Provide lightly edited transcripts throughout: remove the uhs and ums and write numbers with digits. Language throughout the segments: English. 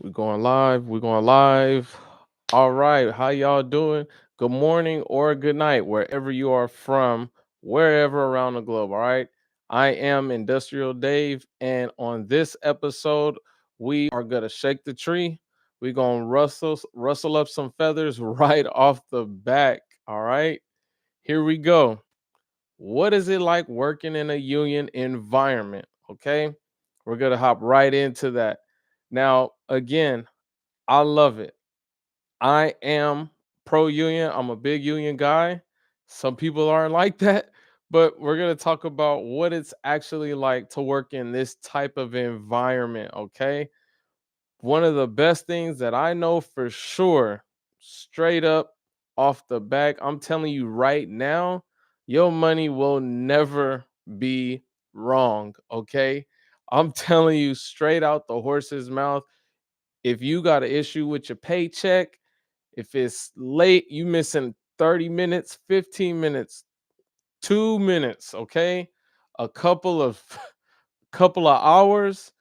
We're going live. We're going live. All right. How y'all doing? Good morning or good night, wherever you are from, wherever around the globe. All right. I am Industrial Dave. And on this episode, we are going to shake the tree. We're going to rustle up some feathers right off the back. All right. Here we go. What is it like working in a union environment? Okay. We're going to hop right into that. Now, again, I love it. I am pro union. I'm a big union guy. Some people aren't like that, but we're going to talk about what it's actually like to work in this type of environment. Okay. One of the best things that I know for sure, straight up off the back, I'm telling you right now, your money will never be wrong. Okay. I'm telling you straight out the horse's mouth, if you got an issue with your paycheck, if it's late, you missing 30 minutes, 15 minutes, 2 minutes, okay? A couple of hours,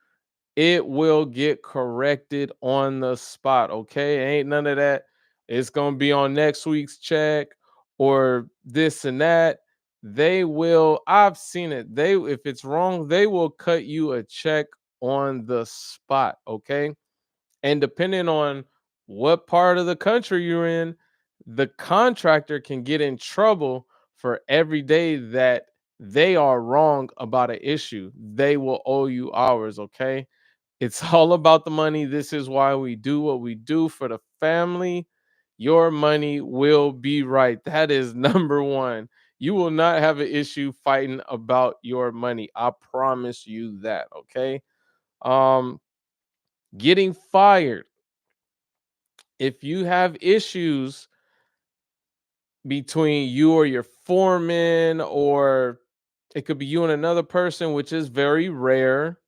it will get corrected on the spot, okay? Ain't none of that. It's gonna be on next week's check or this and that. They will, I've seen it. They if it's wrong, they will cut you a check on the spot, okay? And depending on what part of the country you're in, the contractor can get in trouble for every day that they are wrong about an issue. They will owe you hours, okay? It's all about the money. This is why we do what we do for the family. Your money will be right. That is number one. You will not have an issue fighting about your money. I promise you that, okay? Um getting fired, if you have issues between you or your foreman, or it could be you and another person, which is very rare,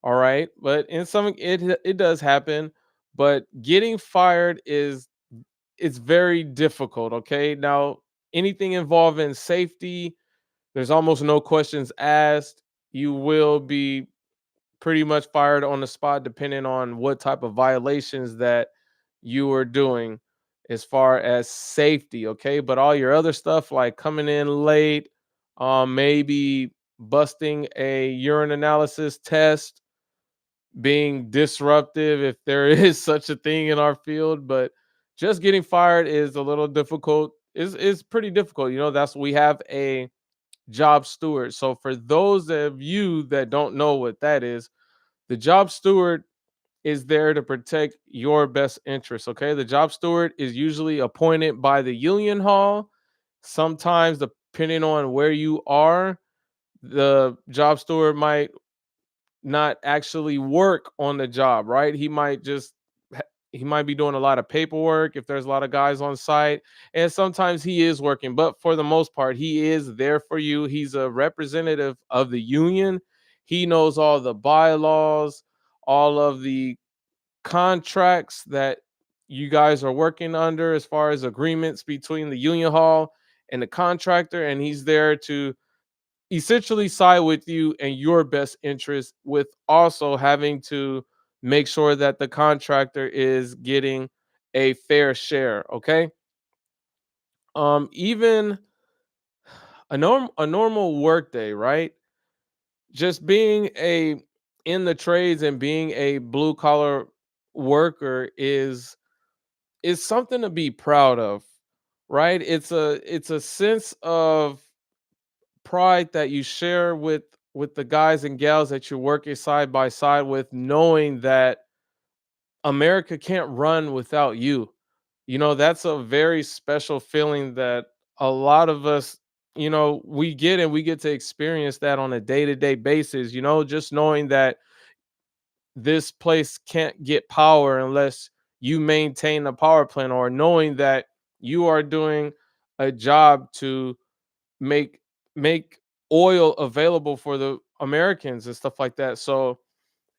all right, but in some it does happen, but getting fired is it's very difficult, okay? Now, anything involving safety, there's almost no questions asked. You will be pretty much fired on the spot depending on what type of violations that you are doing as far as safety, okay? But all your other stuff like coming in late, maybe busting a urine analysis test, being disruptive if there is such a thing in our field, but just getting fired is a little difficult. Is pretty difficult. You know, that's we have a job steward. So for those of you that don't know what that is, the job steward is there to protect your best interests. Okay. The job steward is usually appointed by the union hall. Sometimes, depending on where you are, the job steward might not actually work on the job, right? He might be doing a lot of paperwork if there's a lot of guys on site. And sometimes he is working, but for the most part, he is there for you. He's a representative of the union. He knows all the bylaws, all of the contracts that you guys are working under as far as agreements between the union hall and the contractor, and he's there to essentially side with you and your best interest, with also having to make sure that the contractor is getting a fair share, okay? Even a normal work day, right? Just being a in the trades and being a blue collar worker is something to be proud of, right? It's a sense of pride that you share with the guys and gals that you're working side by side with, knowing that America can't run without you. You know, that's a very special feeling that a lot of us, you know, we get, and we get to experience that on a day-to-day basis, you know, just knowing that this place can't get power unless you maintain the power plant, or knowing that you are doing a job to make make oil available for the Americans and stuff like that. So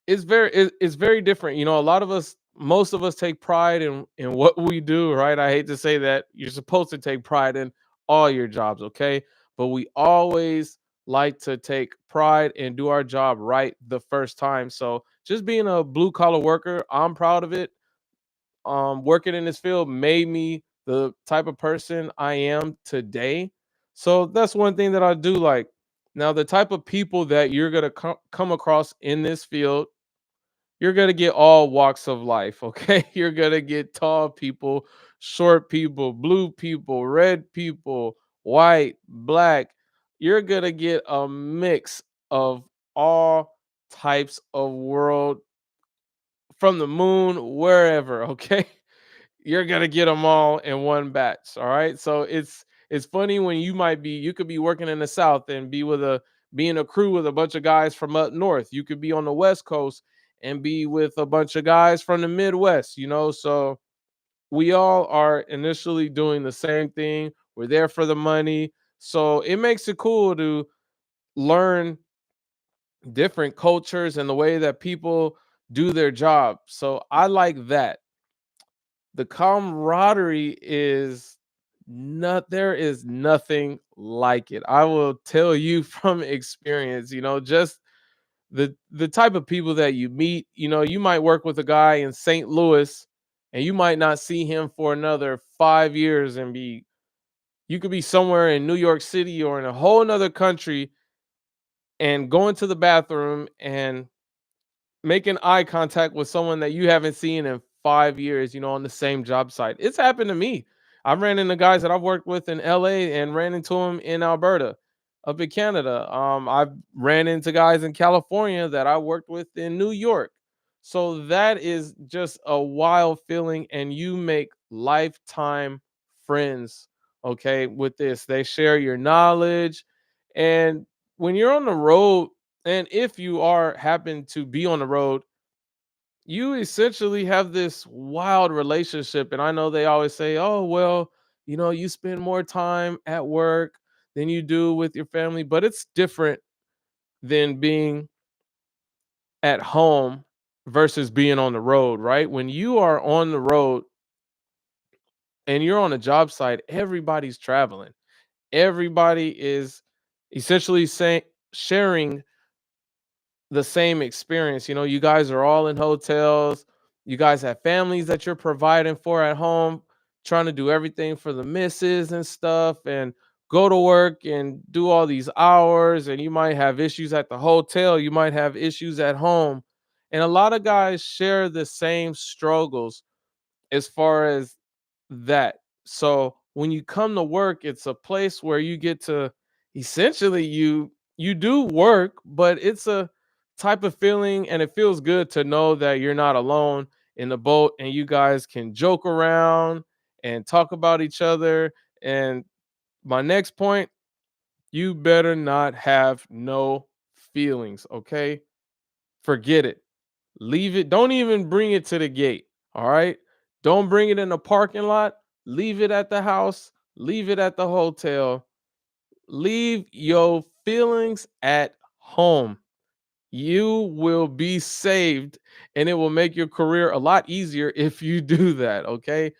it's very different. You know, a lot of us, most of us take pride in what we do, right? I hate to say that. You're supposed to take pride in all your jobs, okay? But we always like to take pride and do our job right the first time. So just being a blue collar worker, I'm proud of it. Working in this field made me the type of person I am today. So that's one thing that I do like. Now, the type of people that you're going to come across in this field, you're going to get all walks of life, okay? You're going to get tall people, short people, blue people, red people, white, black. You're going to get a mix of all types of world, from the moon, wherever, okay? You're gonna get them all in one batch. All right. So it's funny when you could be working in the South and be in a crew with a bunch of guys from up north. You could be on the West Coast and be with a bunch of guys from the Midwest, you know. So we all are initially doing the same thing. We're there for the money. So it makes it cool to learn different cultures and the way that people do their job. So I like that. The camaraderie is not there is nothing like it. I will tell you from experience, just the type of people that you meet, you might work with a guy in St. Louis and you might not see him for another 5 years and be you could be somewhere in New York City or in a whole nother country and going to the bathroom and making eye contact with someone that you haven't seen in 5 years, on the same job site. It's happened to me. I ran into guys that I've worked with in LA and ran into them in Alberta, up in Canada. I've ran into guys in California that I worked with in New York. So that is just a wild feeling, and you make lifetime friends. Okay, with this, they share your knowledge, and when you're on the road, and if you are happen to be on the road, you essentially have this wild relationship. And I know they always say, oh, well, you spend more time at work than you do with your family, but it's different than being at home versus being on the road, right? When you are on the road and you're on a job site, everybody's traveling. Everybody is essentially saying sharing the same experience. You guys are all in hotels. You guys have families that you're providing for at home, trying to do everything for the misses and stuff, and go to work and do all these hours. And you might have issues at the hotel, you might have issues at home. And a lot of guys share the same struggles as far as that. So when you come to work, it's a place where you get to essentially you do work, but it's a type of feeling, and it feels good to know that you're not alone in the boat and you guys can joke around and talk about each other. And my next point, you better not have no feelings, okay? Forget it. Leave it. Don't even bring it to the gate. All right. Don't bring it in the parking lot. Leave it at the house. Leave it at the hotel. Leave your feelings at home. You will be saved, and it will make your career a lot easier if you do that. Okay.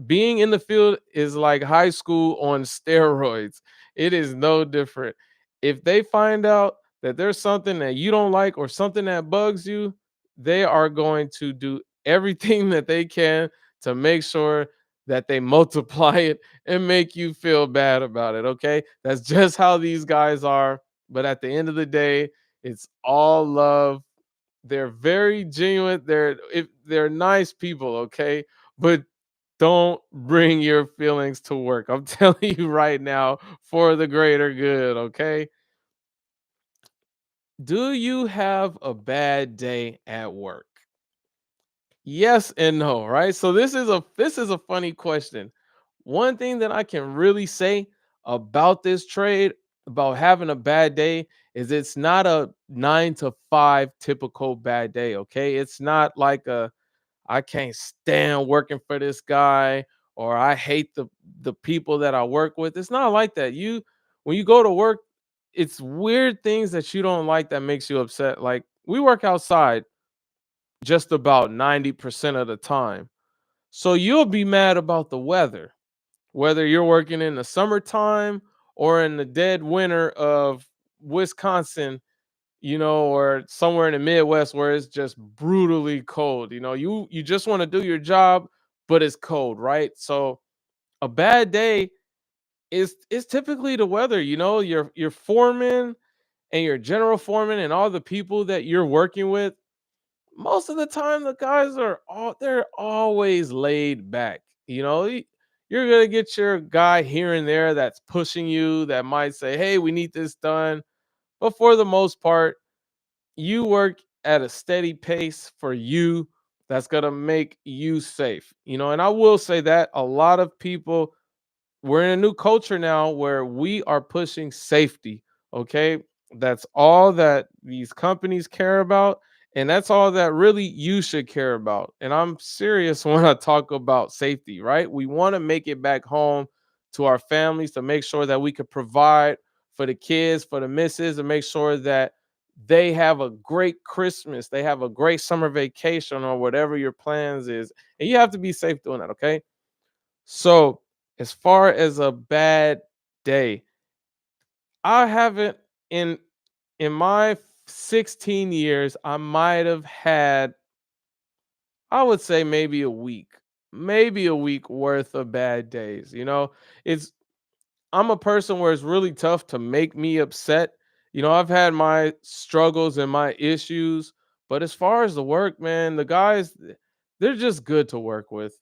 Being in the field is like high school on steroids. It is no different. If they find out that there's something that you don't like or something that bugs you, they are going to do everything that they can to make sure that they multiply it and make you feel bad about it. Okay. That's just how these guys are. But at the end of the day, it's all love. They're very genuine. They're nice people, okay? But don't bring your feelings to work. I'm telling you right now, for the greater good, okay? Do you have a bad day at work? Yes and no, right? So this is a funny question. One thing that I can really say about this trade, about having a bad day, is it's not a 9 to 5 typical bad day, okay? It's not like a I can't stand working for this guy, or I hate the people that I work with. It's not like that. When you go to work, it's weird things that you don't like that makes you upset. Like we work outside just about 90% of the time. So you'll be mad about the weather, whether you're working in the summertime or in the dead winter of Wisconsin. or somewhere in the Midwest where it's just brutally cold. You just want to do your job, but it's cold, right? So a bad day is typically the weather. Your foreman and your general foreman and all the people that you're working with, most of the time the guys they're always laid back. You're gonna get your guy here and there that's pushing you, that might say, hey, we need this done. But for the most part, you work at a steady pace for you, that's going to make you safe. And I will say that a lot of people, we're in a new culture now where we are pushing safety. Okay. That's all that these companies care about. And that's all that really you should care about. And I'm serious when I talk about safety, right? We want to make it back home to our families, to make sure that we could provide for the kids, for the misses, and make sure that they have a great Christmas, they have a great summer vacation, or whatever your plans is. And you have to be safe doing that. Okay. So, as far as a bad day, I haven't in my 16 years, I might have had, I would say maybe a week worth of bad days. It's I'm a person where it's really tough to make me upset. I've had my struggles and my issues, but as far as the work, man, the guys, they're just good to work with.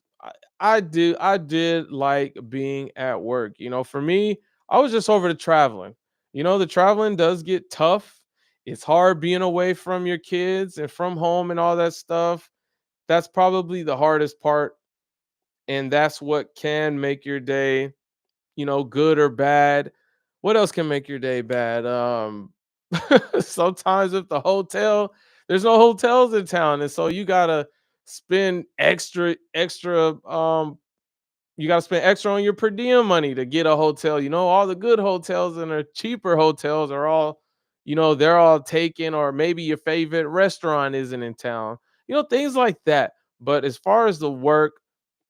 I did like being at work. For me, I was just over to traveling. The traveling does get tough. It's hard being away from your kids and from home and all that stuff. That's probably the hardest part, and that's what can make your day, good or bad. What else can make your day bad? Sometimes if there's no hotels in town, and so spend you gotta spend extra on your per diem money to get a hotel. All the good hotels and the cheaper hotels are all, they're all taken, or maybe your favorite restaurant isn't in town. Things like that. But as far as the work,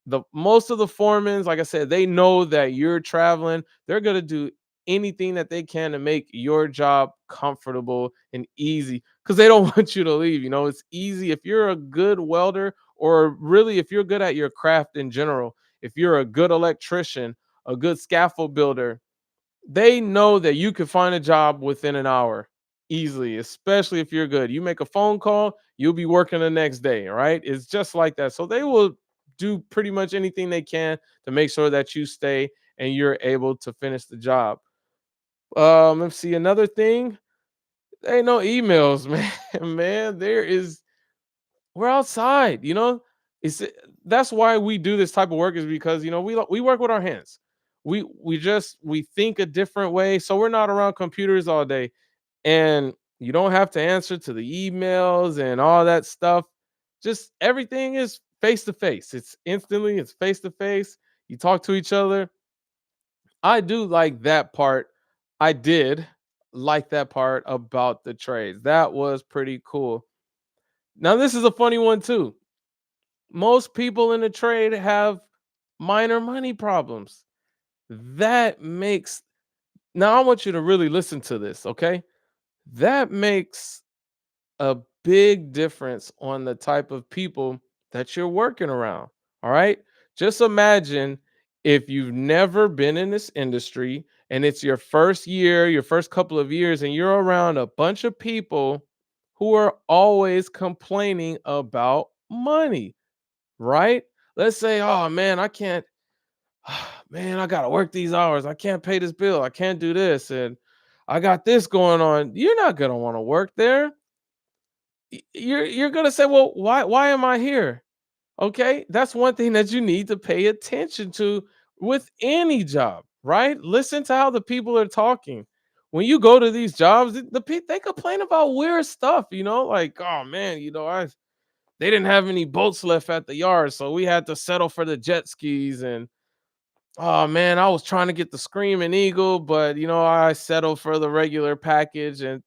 the most of the foremans, like I said, they know that you're traveling. They're gonna do anything that they can to make your job comfortable and easy, because they don't want you to leave. It's easy if you're a good welder, or really if you're good at your craft in general. If you're a good electrician, a good scaffold builder, they know that you could find a job within an hour easily, especially if you're good. You make a phone call, you'll be working the next day, right? It's just like that. So they will do pretty much anything they can to make sure that you stay and you're able to finish the job. Let's see, another thing. There ain't no emails, man. Man, we're outside, It's that's why we do this type of work, is because we work with our hands. We think a different way, so we're not around computers all day, and you don't have to answer to the emails and all that stuff. Just everything is face to face. It's face to face. You talk to each other. I do like that part. I did like that part about the trades. That was pretty cool. Now, this is a funny one too. Most people in the trade have minor money problems. That makes Now I want you to really listen to this, okay? That makes a big difference on the type of people that you're working around. All right. Just imagine if you've never been in this industry and it's your first year, your first couple of years, and you're around a bunch of people who are always complaining about money, right? Let's say, oh man, I can't, man, I got to work these hours. I can't pay this bill. I can't do this. And I got this going on. You're not going to want to work there. You're gonna say, well, why am I here? Okay, that's one thing that you need to pay attention to with any job, right? Listen to how the people are talking. When you go to these jobs, they complain about weird stuff, like, oh man, I they didn't have any boats left at the yard, so we had to settle for the jet skis. And oh man, I was trying to get the Screaming Eagle, but I settled for the regular package. And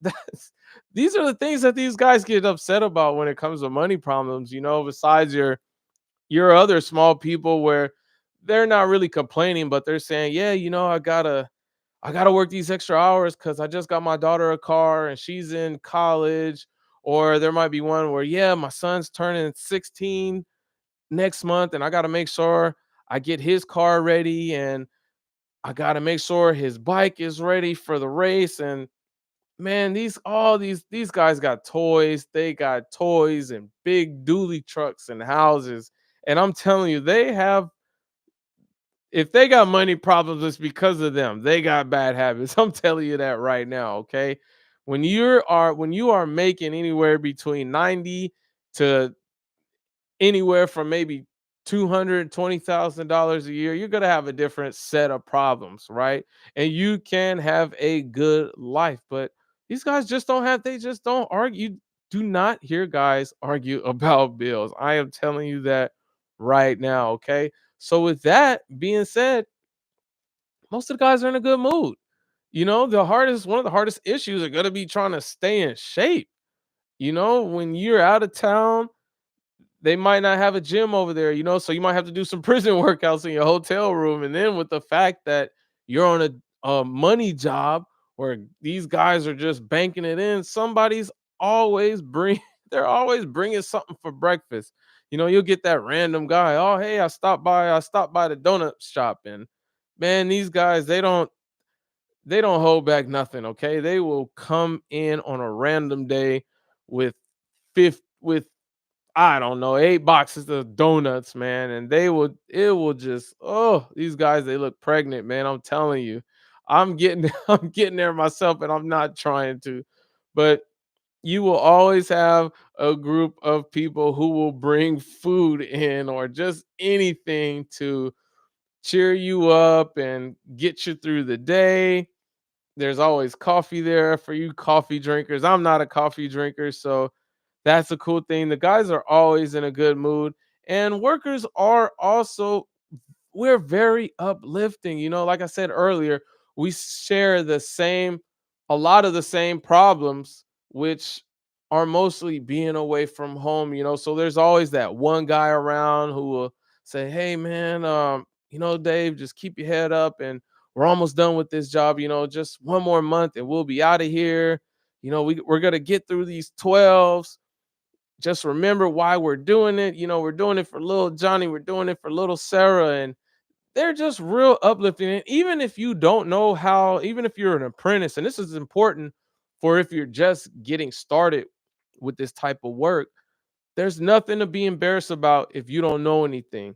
these are the things that these guys get upset about when it comes to money problems. Besides your other small people, where they're not really complaining, but they're saying, yeah, I got to work these extra hours cuz I just got my daughter a car and she's in college. Or there might be one where, yeah, my son's turning 16 next month and I got to make sure I get his car ready, and I got to make sure his bike is ready for the race. And man, these guys got toys. They got toys and big dually trucks and houses. And I'm telling you, they have if they got money problems, it's because of them. They got bad habits. I'm telling you that right now, okay? When you are making anywhere between 90 to anywhere from maybe $220,000 a year, you're gonna have a different set of problems, right? And you can have a good life, but these guys just don't have. They just don't argue. You do not hear guys argue about bills. I am telling you that right now. Okay. So with that being said, most of the guys are in a good mood. One of the hardest issues are gonna be trying to stay in shape. When you're out of town, they might not have a gym over there, so you might have to do some prison workouts in your hotel room. And then with the fact that you're on a money job where these guys are just banking it in, somebody's always bring they're always bringing something for breakfast. You'll get that random guy. Oh, hey, I stopped by the donut shop. And man, these guys, they don't hold back nothing. Okay, they will come in on a random day with fifth with I don't know, 8 boxes of donuts, man, and it will just these guys, they look pregnant, man, I'm telling you. I'm getting I'm getting there myself, and I'm not trying to. But you will always have a group of people who will bring food in or just anything to cheer you up and get you through the day. There's always coffee there for you coffee drinkers. I'm not a coffee drinker, so that's a cool thing. The guys are always in a good mood, and workers are also we're very uplifting. Like I said earlier, we share a lot of the same problems, which are mostly being away from home. So there's always that one guy around who will say, "Hey, man, Dave, just keep your head up, and we're almost done with this job. Just one more month, and we'll be out of here. We're gonna get through these 12s. Just remember why we're doing it. We're doing it for little Johnny, we're doing it for little Sarah." And they're just real uplifting. And even if you don't know how, even if you're an apprentice, and this is important for if you're just getting started with this type of work, there's nothing to be embarrassed about if you don't know anything.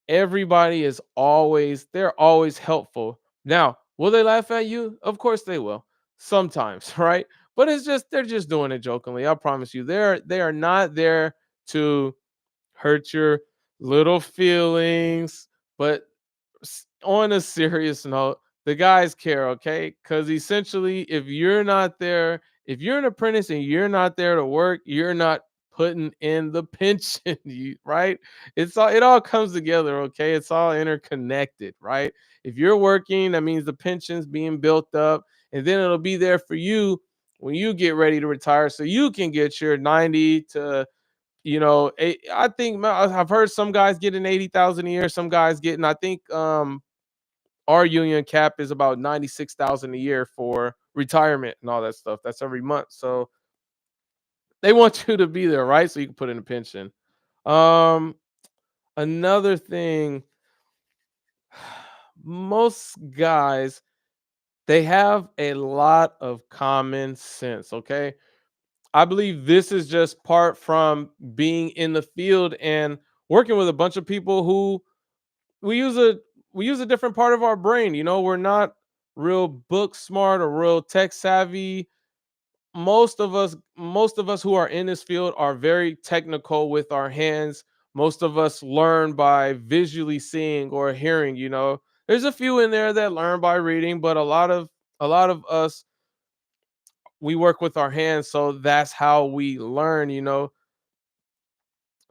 They're always helpful. Now, will they laugh at you? Of course they will. Sometimes, right? But they're just doing it jokingly. I promise you. They are not there to hurt your little feelings. But on a serious note, the guys care, okay? Because essentially, if you're an apprentice and you're not there to work, you're not putting in the pension, right? It all comes together, okay? It's all interconnected, right? If you're working, that means the pension's being built up, and then it'll be there for you when you get ready to retire, so you can get your 90 to I think I've heard some guys getting 80,000 a year, some guys getting, I think our union cap is about 96,000 a year for retirement and all that stuff. That's every month. So they want you to be there, right? So you can put in a pension. Um Another thing, most guys, they have a lot of common sense, okay? I believe this is just part from being in the field and working with a bunch of people who we use a we use a different part of our brain. We're not real book smart or real tech savvy. Most of us who are in this field are very technical with our hands. Most of us learn by visually seeing or hearing. There's a few in there that learn by reading, but a lot of us, we work with our hands, so that's how we learn.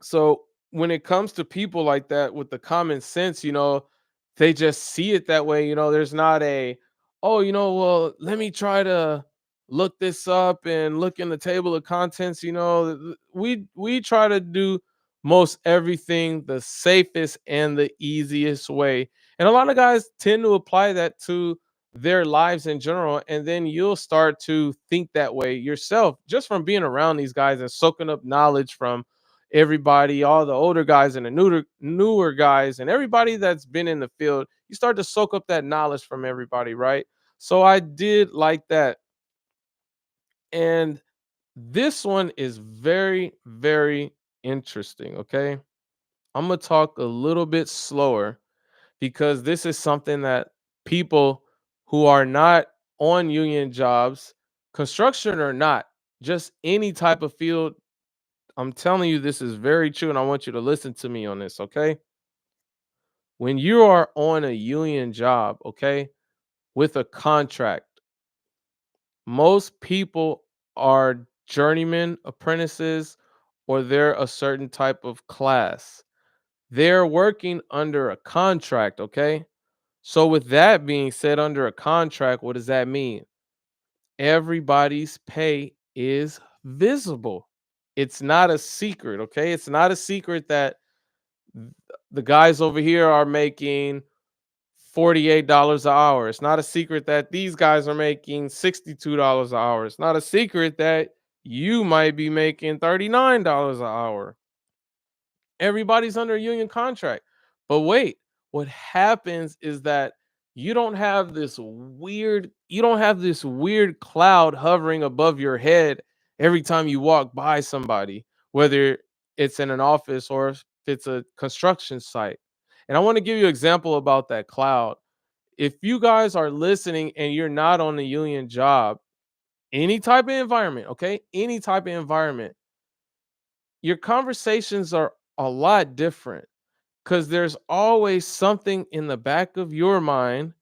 So when it comes to people like that with the common sense, they just see it that way. There's not oh, well, let me try to look this up and look in the table of contents. We try to do most everything the safest and the easiest way. And a lot of guys tend to apply that to their lives in general, and then you'll start to think that way yourself just from being around these guys and soaking up knowledge from everybody, all the older guys and the newer guys and everybody that's been in the field. You start to soak up that knowledge from everybody, right? So I did like that. And this one is very, very interesting. Okay. I'm going to talk a little bit slower because this is something that people who are not on union jobs, construction or not, just any type of field, I'm telling you, this is very true. And I want you to listen to me on this. Okay. When you are on a union job, okay, with a contract, most people are journeyman apprentices or they're a certain type of class. They're working under a contract, okay? So, with that being said, under a contract, what does that mean? Everybody's pay is visible. It's not a secret, okay? It's not a secret that th- the guys over here are making $48 an hour. It's not a secret that these guys are making $62 an hour. It's not a secret that you might be making $39 an hour. Everybody's under a union contract. But wait, what happens is that you don't have this weird cloud hovering above your head every time you walk by somebody, whether it's in an office or if it's a construction site. And I want to give you an example about that cloud. If you guys are listening and you're not on a union job, any type of environment, okay? Any type of environment, your conversations are a lot different because there's always something in the back of your mind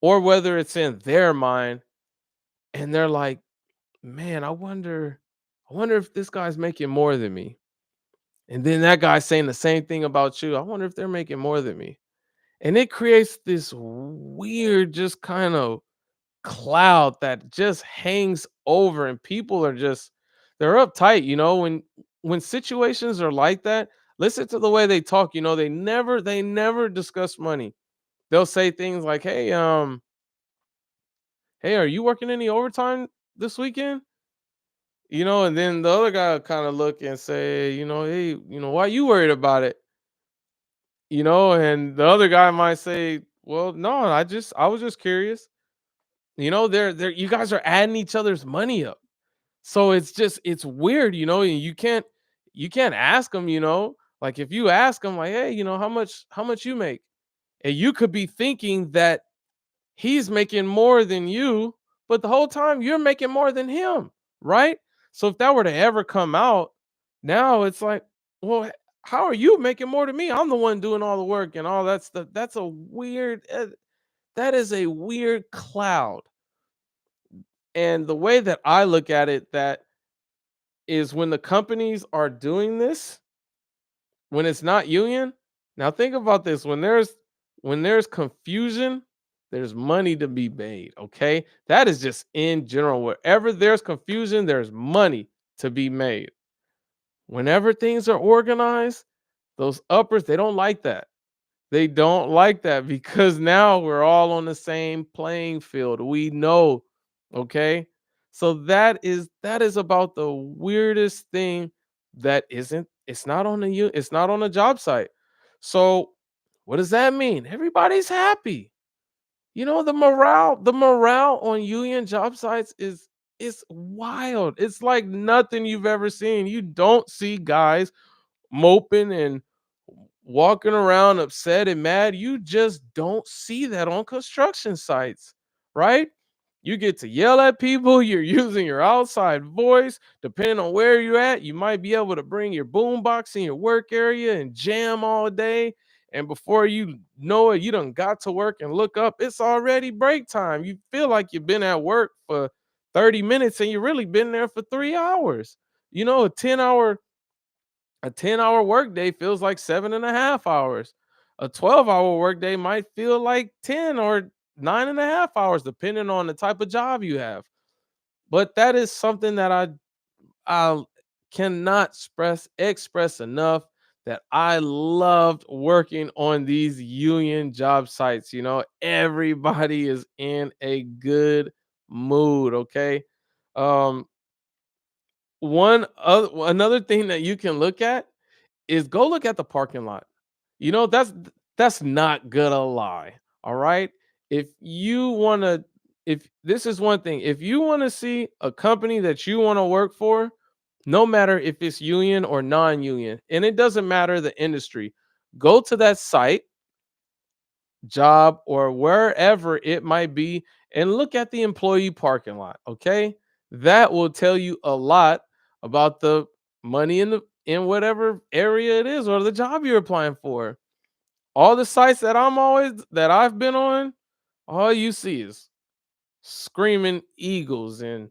or whether it's in their mind and they're like, man, I wonder if this guy's making more than me. And then that guy's saying the same thing about you. I wonder if they're making more than me. And it creates this weird just kind of cloud that just hangs over and people are just they're uptight, when situations are like that. Listen to the way they talk, they never discuss money. They'll say things like, hey, are you working any overtime this weekend? And then the other guy will kind of look and say, hey, why you worried about it? And the other guy might say, well, no, I was just curious. They're you guys are adding each other's money up. So it's weird, and you can't ask them, like if you ask them like, hey, how much you make? And you could be thinking that he's making more than you, but the whole time you're making more than him, right? So if that were to ever come out, now it's like, well, how are you making more than me? I'm the one doing all the work and all that stuff. That is a weird cloud. And the way that I look at it, that is when the companies are doing this, when it's not union. Now think about this: when there's confusion, there's money to be made. Okay, that is just in general. Wherever there's confusion, there's money to be made. Whenever things are organized, those uppers they don't like that. They don't like that because now we're all on the same playing field. We know, okay? So that is about the weirdest thing that isn't it's not on it's not on a job site. So what does that mean? Everybody's happy. The morale on union job sites is wild. It's like nothing you've ever seen. You don't see guys moping and walking around upset and mad. You just don't see that on construction sites, right? You get to yell at people. You're using your outside voice. Depending on where you're at, you might be able to bring your boombox in your work area and jam all day. And before you know it, you done got to work and look up. It's already break time. You feel like you've been at work for 30 minutes and you really been there for 3 hours. You know, a 10-hour workday feels like 7.5 hours. A 12-hour workday might feel like 10 or 9.5 hours, depending on the type of job you have. But that is something that I cannot express enough. that I loved working on these union job sites. Everybody is in a good mood. Okay. Um, another thing that you can look at is go look at the parking lot. That's not gonna lie. All right. If you want to, if this is one thing, if you want to see a company that you want to work for, no matter if it's union or non-union, and it doesn't matter the industry, go to that site, job, or wherever it might be, and look at the employee parking lot. Okay. That will tell you a lot about the money in whatever area it is or the job you're applying for. All the sites that I've been on, all you see is screaming Eagles and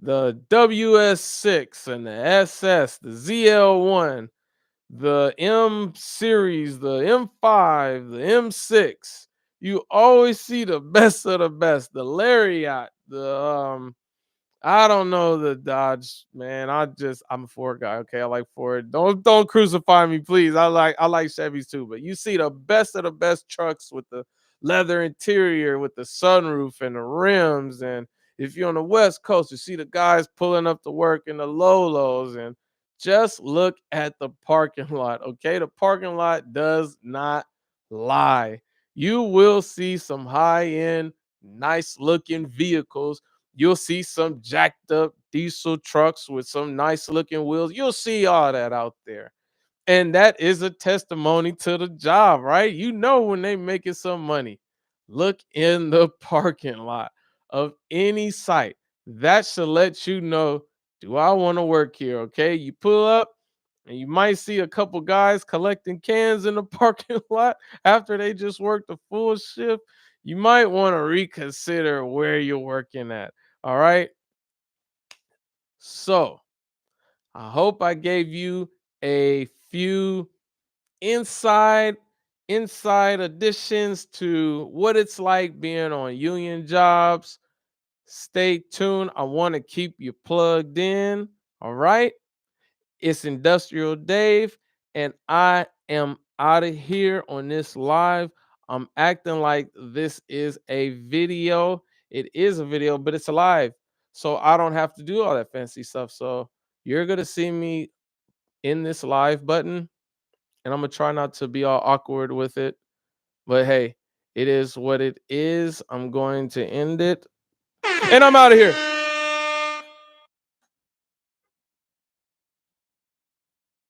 the WS6 and the SS, the ZL1, the M series, the M5, the M6. You always see the best of the best, the Lariat, I don't know the Dodge, man. I'm a Ford guy. Okay, I like Ford. Don't crucify me, please. I like Chevys too, but you see the best of the best trucks with the leather interior, with the sunroof and the rims. And if you're on the West Coast, you see the guys pulling up to work in the Lolos. And just look at the parking lot. Okay, the parking lot does not lie. You will see some high end, nice looking vehicles. You'll see some jacked up diesel trucks with some nice looking wheels. You'll see all that out there. And that is a testimony to the job, right? When they making some money. Look in the parking lot of any site. That should let you know, do I want to work here? Okay. You pull up and you might see a couple guys collecting cans in the parking lot after they just worked a full shift. You might want to reconsider where you're working at. All right. So I hope I gave you a few inside inside additions to what it's like being on union jobs. Stay tuned. I want to keep you plugged in. All right. It's Industrial Dave, and I am out of here on this live. I'm acting like this is a video. It is a video, but it's a live. So I don't have to do all that fancy stuff. So you're going to see me in this live button, and I'm going to try not to be all awkward with it. But hey, it is what it is. I'm going to end it, and I'm out of here.